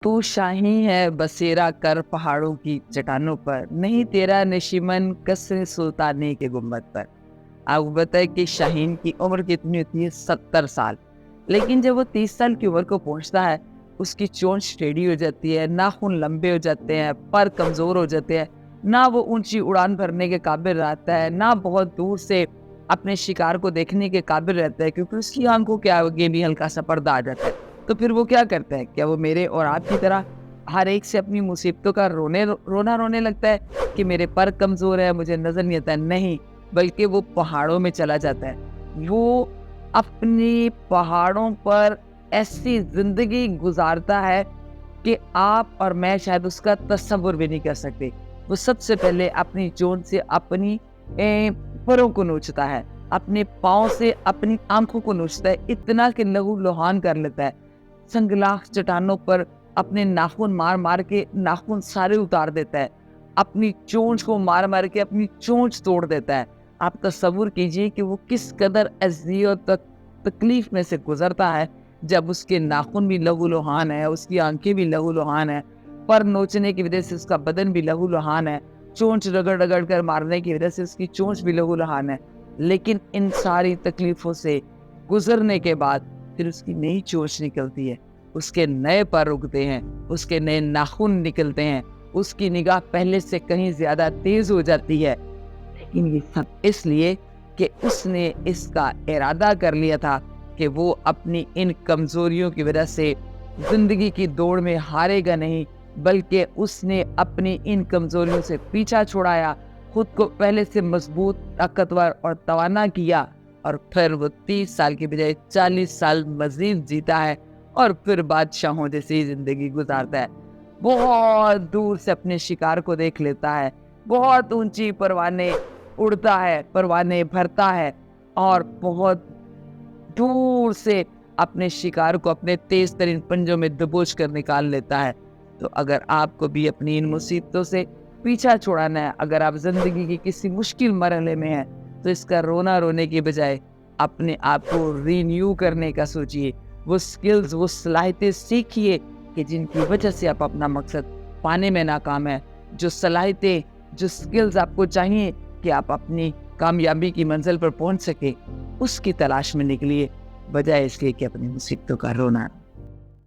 तू शाही है बसेरा कर पहाड़ों की चट्टानों पर, नहीं तेरा नशीमन कसरे सुल्तानी के गुम्बद पर। आपको बताए कि शाहीन की उम्र कितनी होती है? 70 साल। लेकिन जब वो 30 साल की उम्र को पहुंचता है, उसकी चोंच टेढ़ी हो जाती है, नाखून लंबे हो जाते हैं, पर कमजोर हो जाते हैं, ना वो ऊंची उड़ान भरने के काबिल रहता है, ना बहुत दूर से अपने शिकार को देखने के काबिल रहता है, क्योंकि उसकी आंखों के आगे भी हल्का सा पर्दा आ जाता है। तो फिर वो क्या करता है? क्या वो मेरे और आपकी तरह हर एक से अपनी मुसीबतों का रोना रोने लगता है कि मेरे पर कमजोर है, मुझे नजर नहीं आता है? नहीं, बल्कि वो पहाड़ों में चला जाता है। वो अपनी पहाड़ों पर ऐसी जिंदगी गुजारता है कि आप और मैं शायद उसका तस्वुर भी नहीं कर सकते। वो सबसे पहले अपनी चोंच से अपनी परों को नोचता है, अपने पाँव से अपनी आंखों को नोचता है, इतना कि लहू लुहान कर लेता है। संगलाख चट्टानों पर अपने नाखून मार मार के नाखून सारे उतार देता है, अपनी चोंच को मार मार के अपनी चोंच तोड़ देता है। आप तस्वुर कीजिए कि वो किस कदर अज़ियत तकलीफ में से गुजरता है, जब उसके नाखून भी लहू लुहान है, उसकी आंखें भी लहू लुहान है, पर नोचने की वजह से उसका बदन भी लहू लुहान है, चोंच रगड़ रगड़ कर मारने की वजह से उसकी चोंच भी लहू लुहान है। लेकिन इन सारी तकलीफों से गुजरने के बाद फिर उसकी नई चोंच निकलती है, उसके नए पर उगते हैं, उसके नए नाखून निकलते हैं, उसकी निगाह पहले से कहीं ज्यादा तेज हो जाती है। लेकिन ये सब इसलिए कि उसने इसका इरादा कर लिया था कि वो अपनी इन कमजोरियों की वजह से जिंदगी की दौड़ में हारेगा नहीं, बल्कि उसने अपनी इन कमजोरियों से पीछा छुड़ाया, खुद को पहले से मजबूत, ताकतवर और तवाना किया, और फिर वो 30 साल की बजाय 40 साल मजीद जीता है, और फिर बादशाहों जैसी जिंदगी गुजारता है। बहुत दूर से अपने शिकार को देख लेता है, बहुत ऊंची परवाने उड़ता है, परवाने भरता है, और बहुत दूर से अपने शिकार को अपने तेज तरीन पंजों में दबोच कर निकाल लेता है। तो अगर आपको भी अपनी इन मुसीबतों से पीछा छुड़ाना है, अगर आप जिंदगी की किसी मुश्किल मरहले में हैं, तो इसका रोना रोने के बजाय अपने आप को रीन्यू करने का सोचिए। वो स्किल्स, वो सलाहियतें सीखिए कि जिनकी वजह से आप अपना मकसद पाने में नाकाम है। जो सलाहियतें, जो स्किल्स आपको चाहिए कि आप अपनी कामयाबी की मंजिल पर पहुंच सके, उसकी तलाश में निकलिए, बजाय इसके कि अपनी मुसीबतों का रोना